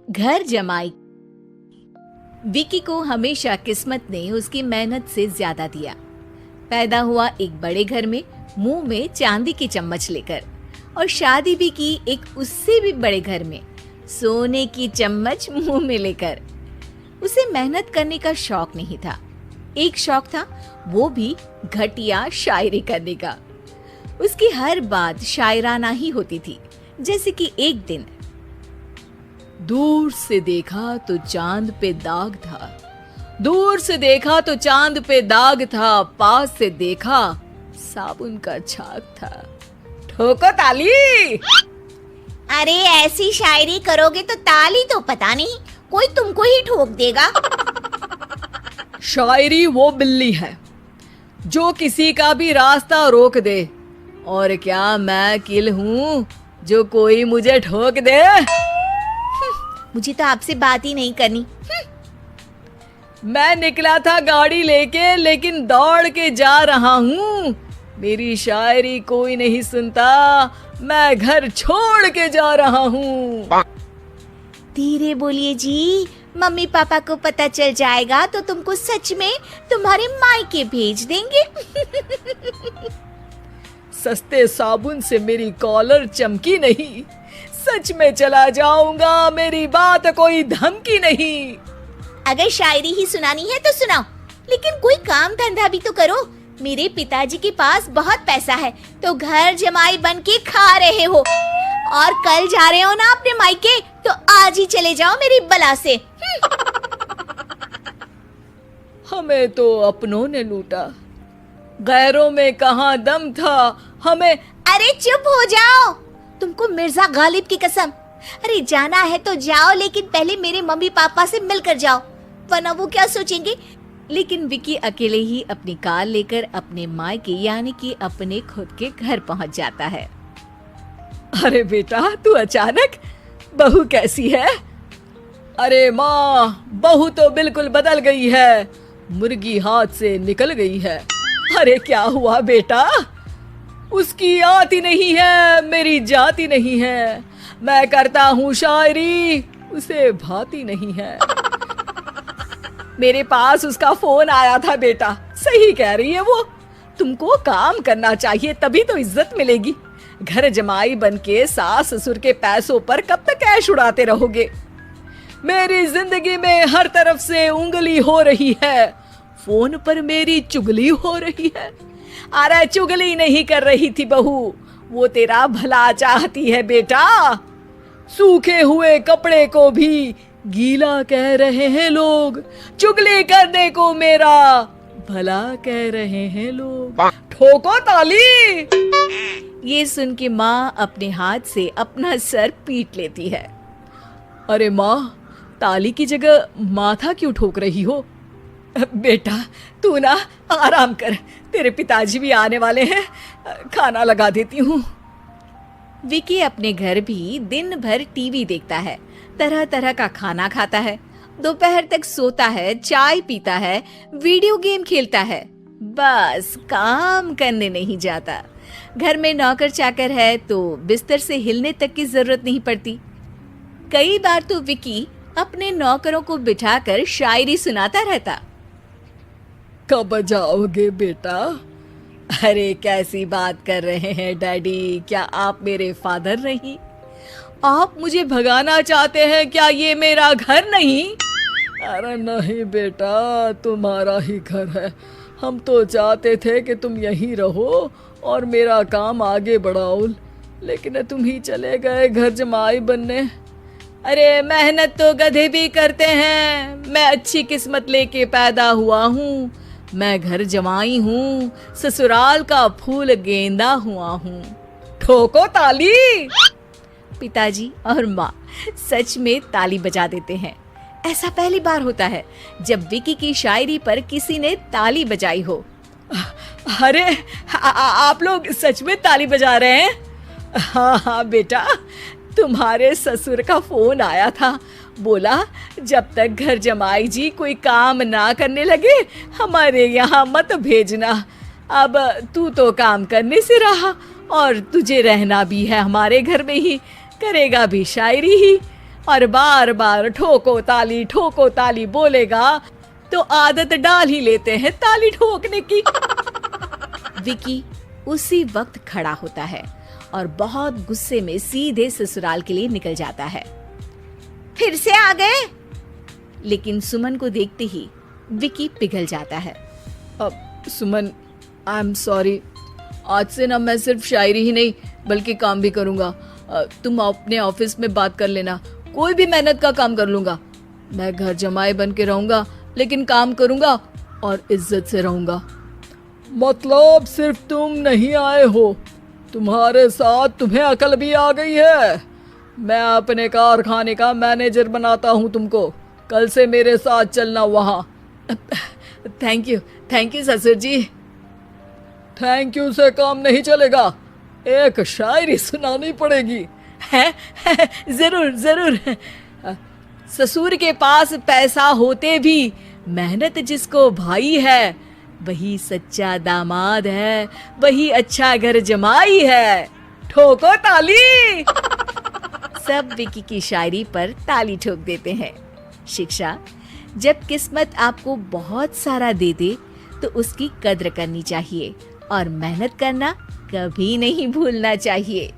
घर जमाई। विकी को हमेशा किस्मत ने उसकी मेहनत से ज्यादा दिया। पैदा हुआ एक बड़े घर में, मुंह में चांदी की चम्मच लेकर, और शादी भी की एक उससे भी बड़े घर में, सोने की चम्मच मुंह में लेकर। उसे मेहनत करने का शौक नहीं था। एक शौक था, वो भी घटिया शायरी करने का। उसकी हर बात शायराना ही होती थी। जैसे कि एक दिन, दूर से देखा तो चांद पे दाग था, दूर से देखा तो चांद पे दाग था, पास से देखा साबुन का छाग था। ठोको ताली। अरे ऐसी शायरी करोगे तो ताली तो पता नहीं, कोई तुमको ही ठोक देगा। शायरी वो बिल्ली है जो किसी का भी रास्ता रोक दे, और क्या मैं किल हूँ जो कोई मुझे ठोक दे। मुझे तो आपसे बात ही नहीं करनी। मैं निकला था गाड़ी लेके, लेकिन दौड़ के जा रहा हूँ। मेरी शायरी कोई नहीं सुनता, मैं घर छोड़ के जा रहा हूँ। धीरे बोलिए जी, मम्मी पापा को पता चल जाएगा तो तुमको सच में तुम्हारे मायके भेज देंगे। सस्ते साबुन से मेरी कॉलर चमकी नहीं, सच में चला जाऊंगा, मेरी बात कोई धमकी नहीं। अगर शायरी ही सुनानी है तो सुनाओ, लेकिन कोई काम धंधा भी तो करो। मेरे पिताजी के पास बहुत पैसा है, तो घर जमाई बन के खा रहे हो, और कल जा रहे हो ना अपने मायके, तो आज ही चले जाओ मेरी बला से। हमें तो अपनों ने लूटा, गैरों में कहाँ दम था हमें। अरे चुप हो जाओ, तुमको मिर्जा गालिब की कसम। अरे जाना है तो जाओ, लेकिन पहले मेरे मम्मी पापा से मिलकर जाओ, वरना वो क्या सोचेंगे। लेकिन विकी अकेले ही अपनी कार लेकर अपने मायके यानी कि अपने खुद के घर पहुंच जाता है। अरे बेटा, तू अचानक, बहू कैसी है? अरे माँ, बहू तो बिल्कुल बदल गई है, मुर्गी हाथ से निकल गई है। अरे क्या हुआ बेटा? उसकी आती नहीं है, मेरी जाती नहीं है। मैं करता हूँ शायरी, उसे भाती नहीं है। मेरे पास उसका फोन आया था बेटा, सही कह रही है वो। तुमको काम करना चाहिए, तभी तो इज्जत मिलेगी। घर जमाई बनके सास ससुर के पैसों पर कब तक ऐश उड़ाते रहोगे? मेरी जिंदगी में हर तरफ से उंगली हो रही है, फोन पर मेरी चुगली हो रही है। अरे चुगली नहीं कर रही थी बहू, वो तेरा भला चाहती है बेटा। सूखे हुए कपड़े को भी गीला कह रहे हैं लोग, चुगली करने को मेरा भला कह रहे हैं लोग। ठोको ताली। ये सुन के माँ अपने हाथ से अपना सर पीट लेती है। अरे माँ, ताली की जगह माथा क्यों ठोक रही हो? बेटा तू ना आराम कर, तेरे पिताजी भी आने वाले हैं, खाना लगा देती हूँ। विकी अपने घर भी दिन भर टीवी देखता है, तरह तरह का खाना खाता है, दोपहर तक सोता है, चाय पीता है, वीडियो गेम खेलता है, बस काम करने नहीं जाता। घर में नौकर चाकर है तो बिस्तर से हिलने तक की जरूरत नहीं पड़ती। कई बार तो विकी अपने नौकरों को बिठाकर शायरी सुनाता रहता। कब जाओगे बेटा? अरे कैसी बात कर रहे हैं डैडी, क्या आप मेरे फादर नहीं? आप मुझे भगाना चाहते हैं क्या? ये मेरा घर नहीं। अरे नहीं बेटा, तुम्हारा ही घर है। हम तो चाहते थे कि तुम यहीं रहो और मेरा काम आगे बढ़ाओ, लेकिन तुम ही चले गए घर जमाई बनने। अरे मेहनत तो गधे भी करते हैं, मैं अच्छी किस्मत लेके पैदा हुआ हूँ, मैं घर जमाई हूँ, ससुराल का फूल गेंदा हुआ हूँ। ठोको ताली। पिताजी और माँ सच में ताली बजा देते हैं। ऐसा पहली बार होता है जब विकी की शायरी पर किसी ने ताली बजाई हो। अरे आप लोग सच में ताली बजा रहे हैं? हाँ हाँ बेटा, तुम्हारे ससुर का फोन आया था, बोला जब तक घर जमाई जी कोई काम ना करने लगे हमारे यहाँ मत भेजना। अब तू तो काम करने से रहा और तुझे रहना भी है हमारे घर में ही, करेगा भी शायरी ही, और बार बार ठोको ताली बोलेगा तो आदत डाल ही लेते हैं ताली ठोकने की। विकी उसी वक्त खड़ा होता है और बहुत गुस्से में सीधे ससुराल के लिए निकल जाता है। फिर से आ गए? लेकिन सुमन को देखते ही विकी पिघल जाता है। अब सुमन, आई एम सॉरी, आज से ना मैं सिर्फ शायरी ही नहीं बल्कि काम भी करूंगा। तुम अपने ऑफिस में बात कर लेना, कोई भी मेहनत का काम कर लूंगा। मैं घर जमाई बन के रहूंगा लेकिन काम करूंगा और इज्जत से रहूंगा। मतलब सिर्फ तुम नहीं आए हो, तुम्हारे साथ तुम्हें अकल भी आ गई है। मैं अपने कारखाने का मैनेजर बनाता हूँ तुमको, कल से मेरे साथ चलना वहाँ। थैंक यू ससुर जी। थैंक यू से काम नहीं चलेगा, एक शायरी सुनानी पड़ेगी। है? जरूर। ससुर के पास पैसा होते भी मेहनत जिसको भाई है, वही सच्चा दामाद है, वही अच्छा घर जमाई है। ठोको ताली। सब विकी की शायरी पर ताली ठोक देते हैं। शिक्षा, जब किस्मत आपको बहुत सारा दे दे तो उसकी कद्र करनी चाहिए और मेहनत करना कभी नहीं भूलना चाहिए।